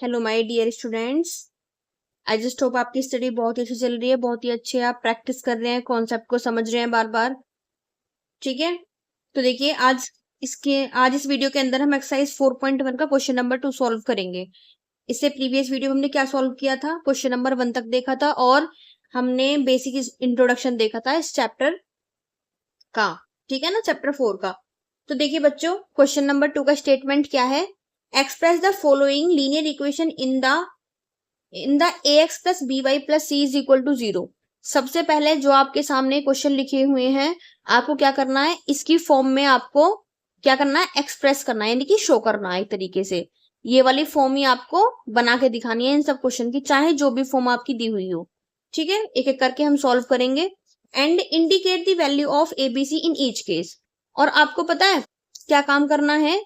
Hello my dear students. I just hope आपकी study बहुत ही अच्छी चल रही है, बहुत ही अच्छे आप प्रैक्टिस कर रहे हैं, कॉन्सेप्ट को समझ रहे हैं बार बार। ठीक है, तो देखिए आज इस वीडियो के अंदर हम एक्सरसाइज 4.1 का क्वेश्चन नंबर 2 सॉल्व करेंगे। इससे प्रीवियस वीडियो में हमने क्या सॉल्व किया था, क्वेश्चन नंबर 1 तक देखा था और हमने बेसिक इंट्रोडक्शन देखा था इस चैप्टर का। ठीक है ना, चैप्टर 4 का। तो देखिए बच्चों, क्वेश्चन नंबर 2 का स्टेटमेंट क्या है। Express the following linear equation in the ax plus B Y plus C is equal to 0। सबसे पहले जो आपके सामने क्वेश्चन लिखे हुए हैं, आपको क्या करना है, इसकी फॉर्म में आपको क्या करना है, एक्सप्रेस करना है, यानी कि शो करना है एक तरीके से। ये वाली फॉर्म ही आपको बना के दिखानी है इन सब क्वेश्चन की, चाहे जो भी फॉर्म आपकी दी हुई हो। ठीक है, एक एक करके हम सॉल्व करेंगे। And indicate the value of ABC in each case. और आपको पता है क्या काम करना है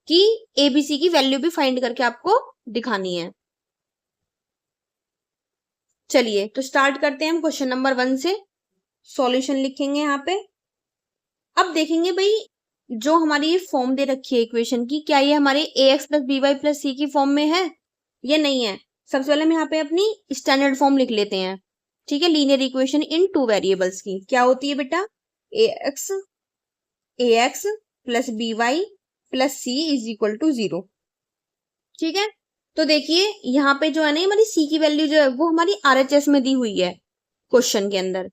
कि एबीसी की वैल्यू भी फाइंड करके आपको दिखानी है। चलिए तो स्टार्ट करते हैं हम क्वेश्चन नंबर 1 से। सॉल्यूशन लिखेंगे यहाँ पे। अब देखेंगे भाई, जो हमारी ये फॉर्म दे रखी है इक्वेशन की, क्या ये हमारे A X plus B Y plus सी की फॉर्म में है या नहीं है। सबसे पहले हम यहाँ पे अपनी स्टैंडर्ड फॉर्म लिख लेते हैं। ठीक है, लीनियर इक्वेशन इन 2 वेरिएबल्स की क्या होती है बेटा, A X plus B Y plus C is equal to 0। ठीक है, तो देखिए यहाँ पे जो है ना, हमारी सी की वैल्यू जो है वो हमारी आरएचएस में दी हुई है क्वेश्चन के अंदर।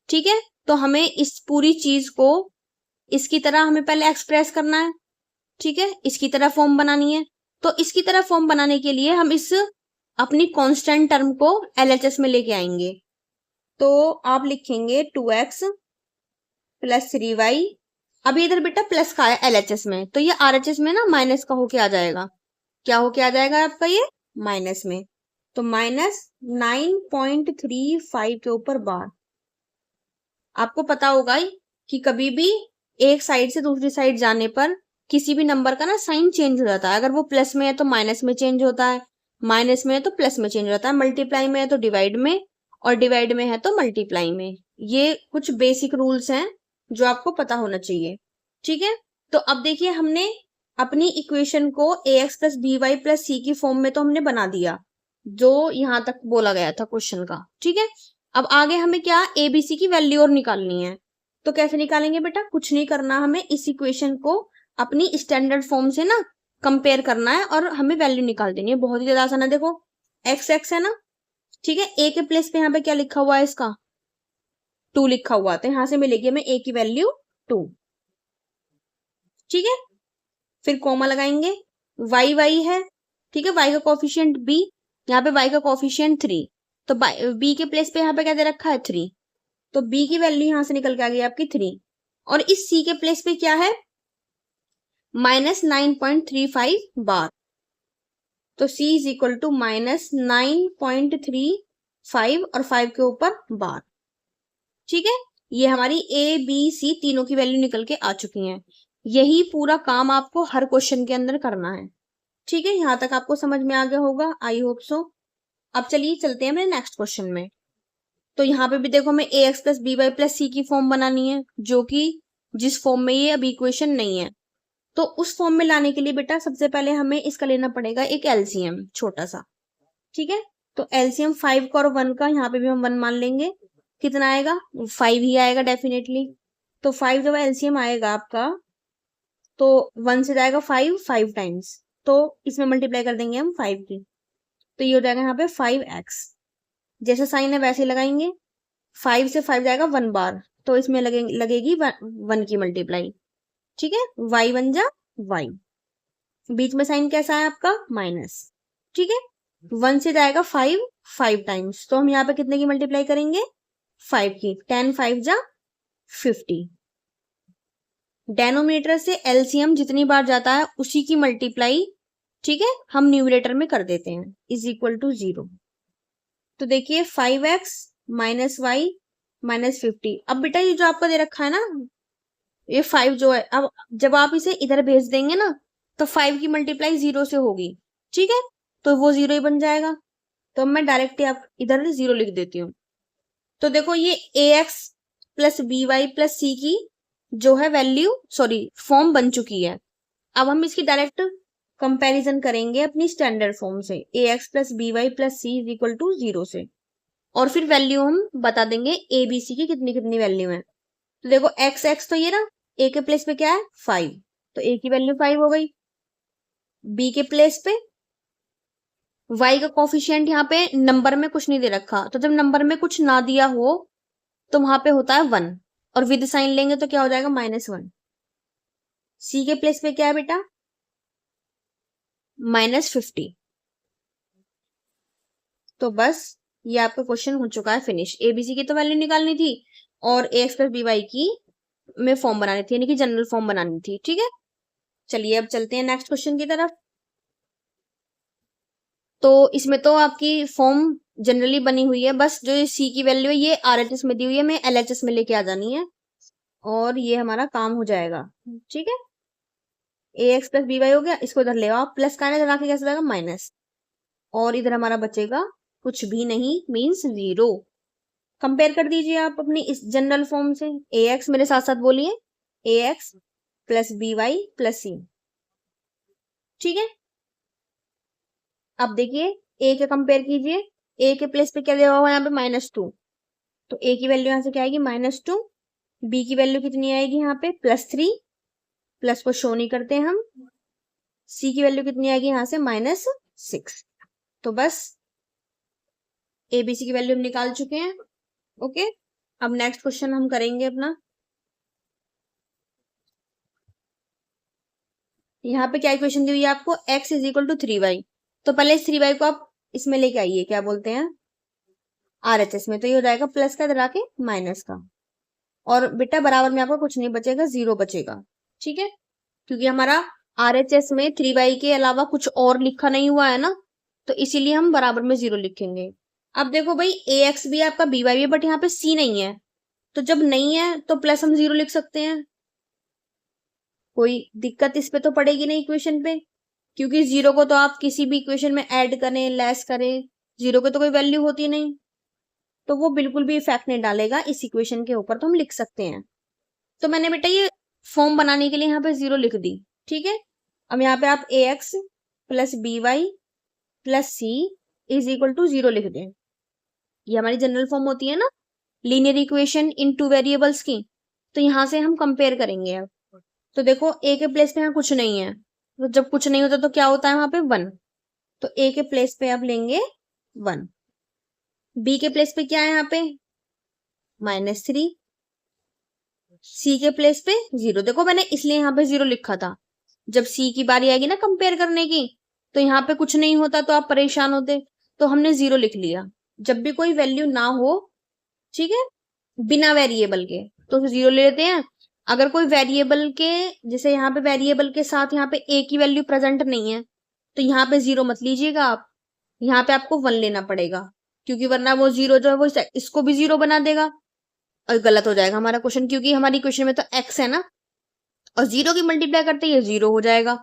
ठीक है, तो हमें इस पूरी चीज को इसकी तरह हमें पहले एक्सप्रेस करना है। ठीक है, इसकी तरह फॉर्म बनानी है। तो इसकी तरह फॉर्म बनाने के लिए हम इस अपनी कांस्टेंट टर्म को एलएचएस में लेके आएंगे। तो आप लिखेंगे 2x प्लस 3y। अभी इधर बेटा प्लस का है एलएचएस में, तो ये आरएचएस में ना माइनस का होके आ जाएगा। क्या होके आ जाएगा आपका, ये माइनस में। तो माइनस 9.35 के ऊपर बार। आपको पता होगा ही कि कभी भी एक साइड से दूसरी साइड जाने पर किसी भी नंबर का ना साइन चेंज हो जाता है। अगर वो प्लस में है तो माइनस में चेंज होता है, माइनस में है तो प्लस में चेंज हो जाता है, मल्टीप्लाई में है तो डिवाइड में, और डिवाइड में है तो मल्टीप्लाई में। ये कुछ बेसिक रूल्स हैं जो आपको पता होना चाहिए। ठीक है, तो अब देखिए हमने अपनी इक्वेशन को A X plus B Y plus सी की फॉर्म में तो हमने बना दिया, जो यहां तक बोला गया था क्वेश्चन का। ठीक है, अब आगे हमें क्या, एबीसी की वैल्यू और निकालनी है। तो कैसे निकालेंगे बेटा, कुछ नहीं करना, हमें इस इक्वेशन को अपनी स्टैंडर्ड फॉर्म से ना कंपेयर करना है और हमें वैल्यू निकाल देनी है। बहुत ही ज्यादा आसान है। देखो एक्स एक्स है ना, ठीक है, ए के प्लेस पे यहाँ पे क्या लिखा हुआ है, इसका 2 लिखा हुआ, तो यहां से मिलेगी हमें ए की वैल्यू 2। ठीक है, फिर कोमा लगाएंगे, वाई वाई है, ठीक है, वाई का कोफिशियंट बी, यहाँ पे वाई का कोफिशियंट 3, तो बी के प्लेस पे यहाँ पे क्या दे रखा है 3, तो बी की वैल्यू यहां से निकल के आ गई आपकी 3। और इस सी के प्लेस पे क्या है, माइनस 9.35 बार, तो सी इज इक्वल टू माइनस 9.35 और 5 के ऊपर बार। ठीक है, ये हमारी ए बी सी तीनों की वैल्यू निकल के आ चुकी हैं। यही पूरा काम आपको हर क्वेश्चन के अंदर करना है। ठीक है, यहां तक आपको समझ में आ गया होगा, आई होप सो। अब चलिए चलते हैं मेरे नेक्स्ट क्वेश्चन में। तो यहाँ पे भी देखो हमें A X plus B Y plus सी की फॉर्म बनानी है, जो कि जिस फॉर्म में ये अभी इक्वेशन नहीं है। तो उस फॉर्म में लाने के लिए बेटा सबसे पहले हमें इसका लेना पड़ेगा एक एलसीएम छोटा सा। ठीक है, तो एलसीएम 5 का और 1 का, यहाँ पे भी हम 1 मान लेंगे। कितना आएगा, 5 ही आएगा डेफिनेटली। तो 5 जब एलसीएम आएगा आपका, तो 1 से जाएगा 5 टाइम्स, तो इसमें मल्टीप्लाई कर देंगे हम 5 की, तो ये हो जाएगा यहाँ पे 5x। जैसे साइन है वैसे लगाएंगे, 5 से 5 जाएगा 1 बार, तो इसमें लगेगी 1 की मल्टीप्लाई। ठीक है, y बन जा y, बीच में साइन कैसा है आपका, माइनस। ठीक है, 1 से जाएगा 5 टाइम्स, तो हम यहाँ पे कितने की मल्टीप्लाई करेंगे, 5 की, 10 5 जा 50। डेनोमिनेटर से एलसीएम जितनी बार जाता है उसी की मल्टीप्लाई, ठीक है, हम न्यूमरेटर में कर देते हैं, इज इक्वल टू 0। तो देखिए 5x माइनस वाई माइनस 50। अब बेटा ये जो आपका दे रखा है ना, ये 5 जो है, अब जब आप इसे इधर भेज देंगे ना, तो 5 की मल्टीप्लाई 0 से होगी। ठीक है, तो वो 0 ही बन जाएगा। तो मैं डायरेक्ट आप इधर 0 लिख देती हूँ। तो देखो ये A X plus B Y plus सी की जो है वैल्यू, सॉरी फॉर्म बन चुकी है। अब हम इसकी डायरेक्ट कंपैरिजन करेंगे अपनी स्टैंडर्ड फॉर्म से, A X plus B Y plus C is equal to 0 से, और फिर वैल्यू हम बता देंगे ए बी सी की कितनी कितनी वैल्यू है। तो देखो एक्स एक्स तो ये ना, ए के प्लेस पे क्या है 5, तो ए की वैल्यू 5 हो गई। बी के प्लेस पे y का कोफिशिएंट यहाँ पे नंबर में कुछ नहीं दे रखा, तो जब नंबर में कुछ ना दिया हो तो वहां पे होता है 1, और विद साइन लेंगे तो क्या हो जाएगा -1। सी के प्लेस पे क्या है बेटा -50। तो बस ये आपका क्वेश्चन हो चुका है फिनिश। एबीसी की तो वैल्यू निकालनी थी और A X plus B Y की में फॉर्म बनानी थी, यानी कि जनरल फॉर्म बनानी थी। ठीक है, चलिए अब चलते हैं नेक्स्ट क्वेश्चन की तरफ। तो इसमें तो आपकी फॉर्म जनरली बनी हुई है, बस जो सी की वैल्यू है ये आरएचएस में दी हुई है, मैं एलएचएस में लेके आ जानी है और ये हमारा काम हो जाएगा। ठीक है, ए एक्स प्लस बी वाई हो गया, इसको इधर ले आओ, प्लस का इधर आके कैसे जाएगा माइनस, और इधर हमारा बचेगा कुछ भी नहीं, मीन्स 0। कंपेयर कर दीजिए आप अपनी इस जनरल फॉर्म से, ए एक्स मेरे साथ साथ बोलिए, A X plus B Y plus C. ठीक है, अब देखिए ए के कंपेयर कीजिए, ए के प्लेस पे क्या दिया हुआ है यहाँ पे -2, तो ए की वैल्यू यहाँ से क्या आएगी -2, बी की वैल्यू कितनी आएगी यहाँ पे +3, प्लस को शो नहीं करते हम, सी की वैल्यू कितनी आएगी यहाँ से -6। तो बस एबीसी की वैल्यू हम निकाल चुके हैं। ओके, अब नेक्स्ट क्वेश्चन हम करेंगे अपना। यहाँ पे क्या इक्वेशन दी हुई है आपको, x is equal to 3y, तो पहले इस 3y को आप इसमें लेके आइए, क्या बोलते हैं आरएचएस में, तो ये हो जाएगा प्लस का इधर आके माइनस का, और बेटा बराबर में आपका कुछ नहीं बचेगा, 0 बचेगा। ठीक है, क्योंकि हमारा आरएचएस में 3y के अलावा कुछ और लिखा नहीं हुआ है ना, तो इसीलिए हम बराबर में 0 लिखेंगे। अब देखो भाई ए एक्स भी आपका बी वाई भी, बट यहाँ पे सी नहीं है, तो जब नहीं है तो प्लस हम 0 लिख सकते हैं, कोई दिक्कत इस पे तो पड़ेगी नहीं इक्वेशन पे, क्योंकि 0 को तो आप किसी भी इक्वेशन में ऐड करें लेस करें, 0 की तो कोई वैल्यू होती नहीं, तो वो बिल्कुल भी इफेक्ट नहीं डालेगा इस इक्वेशन के ऊपर, तो हम लिख सकते हैं। तो मैंने बेटा ये फॉर्म बनाने के लिए यहाँ पे 0 लिख दी। ठीक है, अब यहाँ पे आप A X plus B Y plus C is equal to 0 लिख दें, ये हमारी जनरल फॉर्म होती है ना लीनियर इक्वेशन इन 2 वेरिएबल्स की, तो यहाँ से हम कंपेयर करेंगे अब। तो देखो ए के प्लेस पे यहाँ कुछ नहीं है, तो जब कुछ नहीं होता तो क्या होता है वहां पे 1, तो ए के प्लेस पे आप लेंगे 1, बी के प्लेस पे क्या है यहाँ पे -3, सी के प्लेस पे 0। देखो मैंने इसलिए यहाँ पे 0 लिखा था, जब सी की बारी आएगी ना कंपेयर करने की, तो यहाँ पे कुछ नहीं होता तो आप परेशान होते, तो हमने 0 लिख लिया। जब भी कोई वैल्यू ना हो, ठीक है, बिना वेरिएबल के, तो 0 ले लेते हैं। अगर कोई वेरिएबल के, जैसे यहाँ पे वेरिएबल के साथ यहाँ पे ए की वैल्यू प्रेजेंट नहीं है, तो यहाँ पे 0 मत लीजिएगा आप, यहाँ पे आपको 1 लेना पड़ेगा, क्योंकि वरना वो 0 जो है वो इसको भी 0 बना देगा और गलत हो जाएगा हमारा क्वेश्चन, क्योंकि हमारी क्वेश्चन में तो x है ना, और 0 की मल्टीप्लाई करते ये 0 हो जाएगा,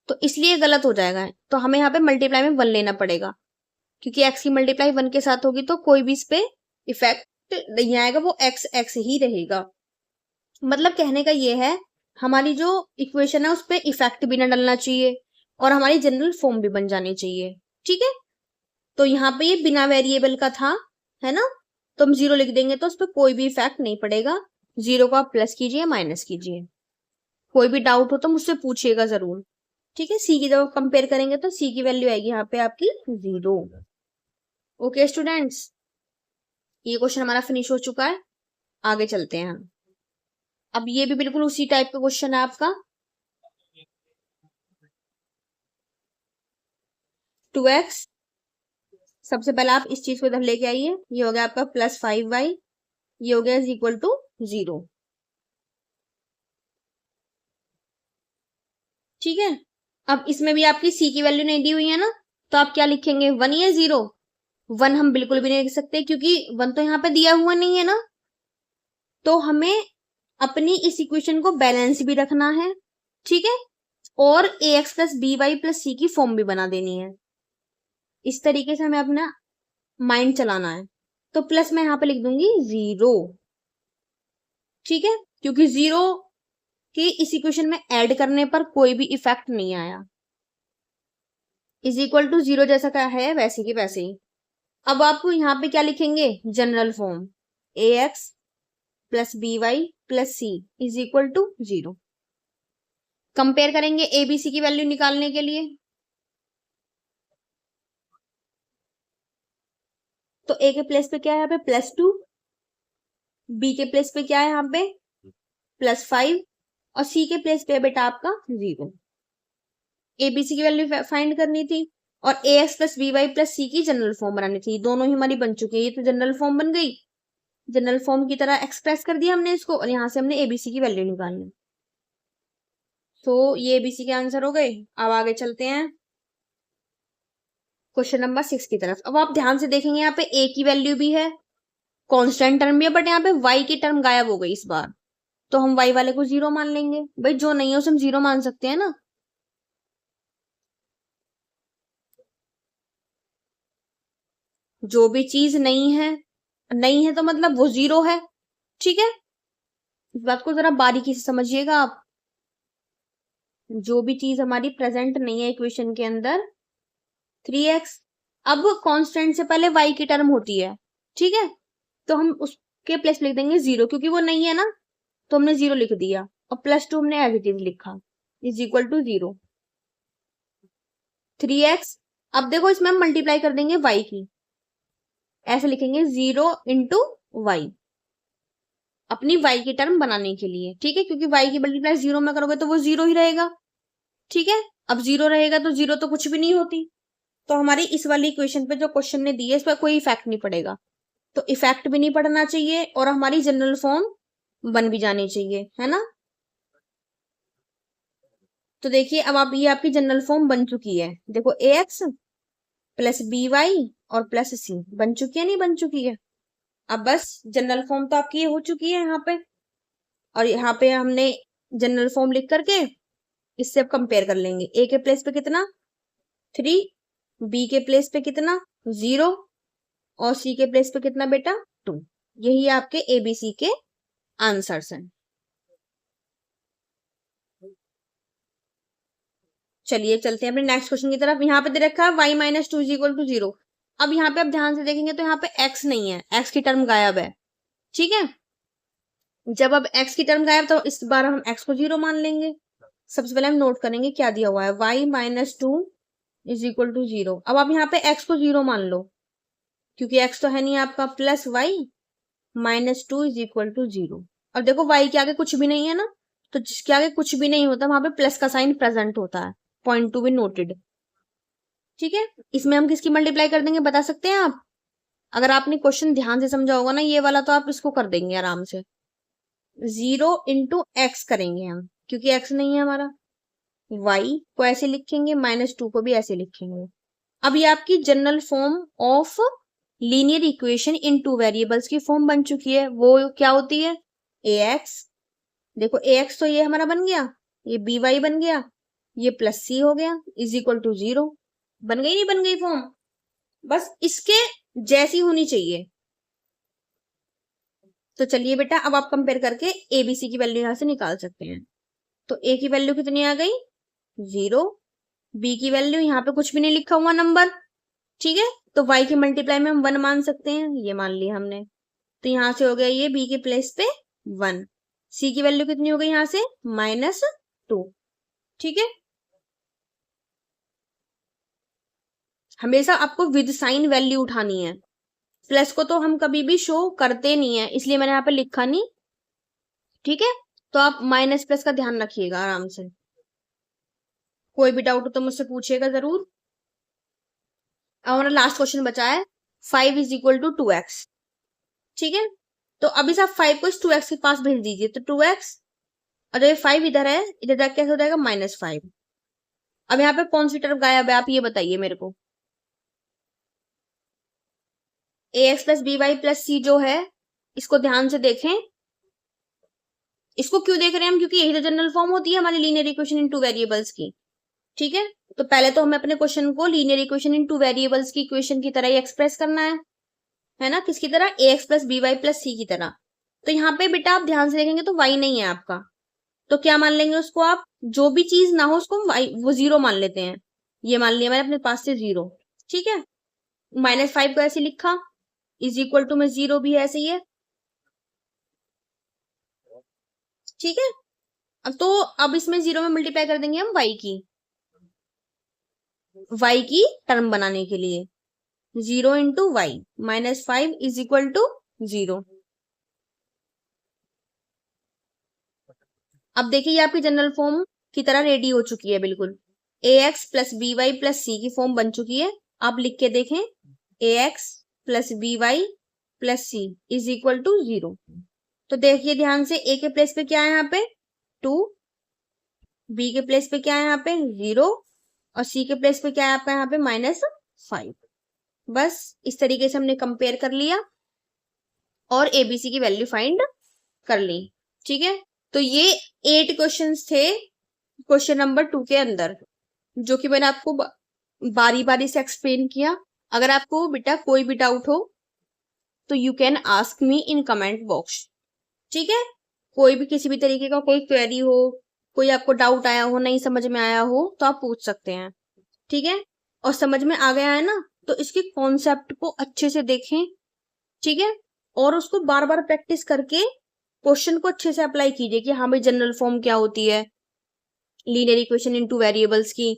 तो इसलिए गलत हो जाएगा। तो हमें यहाँ पे मल्टीप्लाई में 1 लेना पड़ेगा, क्योंकि x की मल्टीप्लाई 1 के साथ होगी तो कोई भी इस पे इफेक्ट नहीं आएगा, वो x x ही रहेगा। मतलब कहने का ये है, हमारी जो इक्वेशन है उस पे इफेक्ट भी ना डलना चाहिए और हमारी जनरल फॉर्म भी बन जानी चाहिए। ठीक है, तो यहाँ पे ये बिना वेरिएबल का था, है ना, तो हम 0 लिख देंगे तो उस पर कोई भी इफेक्ट नहीं पड़ेगा। 0 को आप प्लस कीजिए माइनस कीजिए, कोई भी डाउट हो तो मुझसे पूछिएगा जरूर। ठीक है, सी की जब कंपेयर करेंगे तो सी की वैल्यू आएगी यहाँ पे आपकी 0। ओके स्टूडेंट्स, ये क्वेश्चन हमारा फिनिश हो चुका है, आगे चलते हैं हम। अब ये भी बिल्कुल उसी टाइप का क्वेश्चन है आपका, 2x, सबसे पहले आप इस चीज को इधर लेके आइए, ये हो गया आपका +5y, ये हो गया इज इक्वल टू 0। ठीक है, अब इसमें भी आपकी c की वैल्यू नहीं दी हुई है ना, तो आप क्या लिखेंगे 1 या 0? 1 हम बिल्कुल भी नहीं लिख सकते, क्योंकि 1 तो यहाँ पे दिया हुआ नहीं है ना, तो हमें अपनी इस इक्वेशन को बैलेंस भी रखना है। ठीक है, और A X plus B Y plus सी की फॉर्म भी बना देनी है, इस तरीके से हमें अपना माइंड चलाना है। तो प्लस मैं यहाँ पे लिख दूंगी 0। ठीक है, क्योंकि 0 कि इस इक्वेशन में ऐड करने पर कोई भी इफेक्ट नहीं आया। इज इक्वल टू 0 जैसा क्या है वैसे की वैसे ही। अब आप यहाँ पे क्या लिखेंगे, general form A X plus B Y plus C is equal to 0। Compare करेंगे एबीसी की वैल्यू निकालने के लिए। तो ए के प्लेस पे क्या है यहाँ पे +2, बी के प्लेस पे क्या है यहाँ पे +5 और सी के प्लेस पे बेटा आपका 0। एबीसी की वैल्यू फाइंड करनी थी और A X plus B Y plus सी की जनरल फॉर्म बनानी थी। दोनों ही हमारी बन चुकी है, ये तो जनरल फॉर्म बन गई, जनरल फॉर्म की तरह एक्सप्रेस कर दिया हमने इसको और यहाँ से हमने एबीसी की वैल्यू निकालनी। तो ये एबीसी के आंसर हो गए। अब आगे चलते हैं क्वेश्चन नंबर 6 की तरफ। अब आप ध्यान से देखेंगे यहाँ पे ए की वैल्यू भी है, कांस्टेंट टर्म भी है, बट यहाँ पे वाई की टर्म गायब हो गई इस बार। तो हम वाई वाले को 0 मान लेंगे, भाई जो नहीं है उसे हम 0 मान सकते हैं ना। जो भी चीज नहीं है तो मतलब वो 0 है, ठीक है। इस बात को जरा बारीकी से समझिएगा आप। जो भी चीज हमारी प्रेजेंट नहीं है इक्वेशन के अंदर 3x, अब कांस्टेंट से पहले y की टर्म होती है, ठीक है। तो हम उसके प्लेस लिख देंगे 0, क्योंकि वो नहीं है ना, तो हमने 0 लिख दिया और +2 हमने एज इट इज लिखा इज इक्वल टू 0। 3x, अब देखो इसमें हम मल्टीप्लाई कर देंगे y की, ऐसे लिखेंगे 0 इंटू वाई, अपनी y की टर्म बनाने के लिए, ठीक है। क्योंकि y की मल्टीप्लाई 0 में करोगे तो वो 0 ही रहेगा, ठीक है। अब 0 रहेगा तो 0 तो कुछ भी नहीं होती, तो हमारी इस वाली इक्वेशन पे जो क्वेश्चन ने दी है इस पर कोई इफेक्ट नहीं पड़ेगा। तो इफेक्ट भी नहीं पड़ना चाहिए और हमारी जनरल फॉर्म बन भी जानी चाहिए, है ना। तो देखिए अब आप ये आपकी जनरल फॉर्म बन चुकी है, देखो ए एक्स प्लस बी वाई और प्लस सी बन चुकी है, नहीं बन चुकी है। अब बस जनरल फॉर्म तो आपकी ये हो चुकी है यहाँ पे, और यहाँ पे हमने जनरल फॉर्म लिख करके इससे अब कंपेयर कर लेंगे। ए के प्लेस पे कितना 3, बी के प्लेस पे कितना 0 और सी के प्लेस पे कितना बेटा 2। यही आपके एबीसी के आंसर्स हैं। चलिए चलते हैं अपने नेक्स्ट क्वेश्चन की तरफ। यहाँ पे दे रखा है y minus 2 is equal to 0। अब यहाँ पे आप ध्यान से देखेंगे तो यहाँ पे x नहीं है, x की टर्म गायब है, ठीक है। जब अब x की टर्म गायब तो इस बार हम x को 0 मान लेंगे। सबसे पहले हम नोट करेंगे क्या दिया हुआ है, y minus 2 is equal to 0। अब आप यहाँ पे x को 0 मान लो, क्योंकि x तो है नहीं आपका, plus y minus 2 is equal to 0। और देखो y के आगे कुछ भी नहीं है ना, तो जिसके आगे कुछ भी नहीं होता वहां पे प्लस का साइन प्रेजेंट होता है, पॉइंट टू बी नोटेड, ठीक है। इसमें हम किसकी मल्टीप्लाई कर देंगे बता सकते हैं आप? अगर आपने क्वेश्चन ध्यान से समझा होगा ना ये वाला, तो आप इसको कर देंगे आराम से, 0 इंटू एक्स करेंगे हम, क्योंकि x नहीं है हमारा। y को ऐसे लिखेंगे, -2 को भी ऐसे लिखेंगे। अब ये आपकी general form of linear equation in two variables की फॉर्म बन चुकी है। वो क्या होती है, ax, देखो ax तो ये हमारा बन गया, ये by बन गया, ये प्लस c हो गया इज इक्वल टू 0। बन गई नहीं बन गई फॉर्म, बस इसके जैसी होनी चाहिए। तो चलिए बेटा अब आप कंपेयर करके एबीसी की वैल्यू यहां से निकाल सकते हैं। तो ए की वैल्यू कितनी आ गई 0, बी की वैल्यू यहाँ पे कुछ भी नहीं लिखा हुआ नंबर, ठीक है। तो y की मल्टीप्लाई में हम 1 मान सकते हैं, ये मान लिया हमने। तो यहाँ से हो गया ये b के प्लेस पे 1, c की वैल्यू कितनी हो गई यहाँ से -2, ठीक है। हमेशा आपको विद साइन वैल्यू उठानी है, प्लस को तो हम कभी भी शो करते नहीं है, इसलिए मैंने यहाँ पे लिखा नहीं, ठीक है। तो आप माइनस प्लस का ध्यान रखिएगा आराम से। कोई भी डाउट हो तो मुझसे पूछिएगा जरूर। अब हमारा लास्ट क्वेश्चन बचा है 5 इज इक्वल टू 2x, ठीक है। तो अभी से आप 5 को इस 2x के पास भेज दीजिए, तो 2x और जब 5 इधर है, इधर जाके कैसे हो जाएगा -5। अब यहाँ पे कौन सी टर्म गायब है आप ये बताइए मेरे को। ax plus B Y plus C जो है, इसको ध्यान से देखें। इसको क्यों देख रहे हैं हम, क्योंकि यही तो जनरल फॉर्म होती है हमारी लीनियर इक्वेशन इन टू वेरिएबल्स की, ठीक है। तो पहले तो हमें अपने क्वेश्चन को लीनियर इक्वेशन इन टू वेरिएबल्स की इक्वेशन की तरह ही एक्सप्रेस करना है ना, किसकी तरह, ax plus B Y plus सी की तरह। तो यहाँ पे बेटा आप ध्यान से देखेंगे तो y नहीं है आपका, तो क्या मान लेंगे उसको आप, जो भी चीज ना हो उसको वो 0 मान लेते हैं। ये मान लिया मैंने अपने पास से 0, ठीक है। -5 को ऐसे लिखा, इज इक्वल टू में 0 भी ऐसे ही है, ठीक है। अब इसमें 0 में मल्टीप्लाई कर देंगे हम y की टर्म बनाने के लिए, 0 into Y, -5 is equal to 0। अब देखिए ये आपकी जनरल फॉर्म की तरह रेडी हो चुकी है बिल्कुल, ax plus B Y plus सी की फॉर्म बन चुकी है। आप लिख के देखें, ax plus B Y plus C is equal to 0। तो देखिए ध्यान से, a के प्लेस पे क्या है यहाँ पे 2, b के प्लेस पे क्या है यहाँ पे 0, और c के प्लेस पे क्या है आपका यहाँ पे -5। बस इस तरीके से हमने कंपेयर कर लिया और एबीसी की वैल्यू फाइंड कर ली, ठीक है। तो ये 8 क्वेश्चंस थे क्वेश्चन नंबर 2 के अंदर, जो कि मैंने आपको बारी बारी से एक्सप्लेन किया। अगर आपको बेटा कोई भी डाउट हो तो you can ask me in comment box, ठीक है। कोई भी किसी भी तरीके का कोई क्वेरी हो, कोई आपको डाउट आया हो, नहीं समझ में आया हो, तो आप पूछ सकते हैं, ठीक है। और समझ में आ गया है ना, तो इसके कॉन्सेप्ट को अच्छे से देखें, ठीक है, और उसको बार बार प्रैक्टिस करके क्वेश्चन को अच्छे से अप्लाई कीजिए कि हाँ भाई जनरल फॉर्म क्या होती है लीनियर इक्वेशन इनटू वेरिएबल्स की,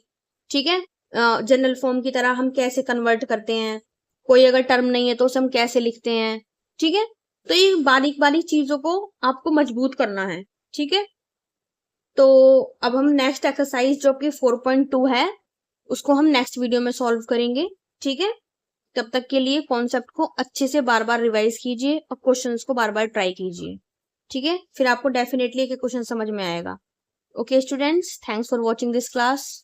ठीक है। जनरल फॉर्म की तरह हम कैसे कन्वर्ट करते हैं, कोई अगर टर्म नहीं है तो उसे हम कैसे लिखते हैं, ठीक है। तो ये बारीक बारीक चीजों को आपको मजबूत करना है, ठीक है। तो अब हम नेक्स्ट एक्सरसाइज जो कि 4.2 है उसको हम नेक्स्ट वीडियो में सॉल्व करेंगे, ठीक है। तब तक के लिए कॉन्सेप्ट को अच्छे से बार बार रिवाइज कीजिए और क्वेश्चंस को बार बार ट्राई कीजिए, ठीक है। फिर आपको डेफिनेटली एक क्वेश्चन समझ में आएगा। Okay students, thanks for watching this class.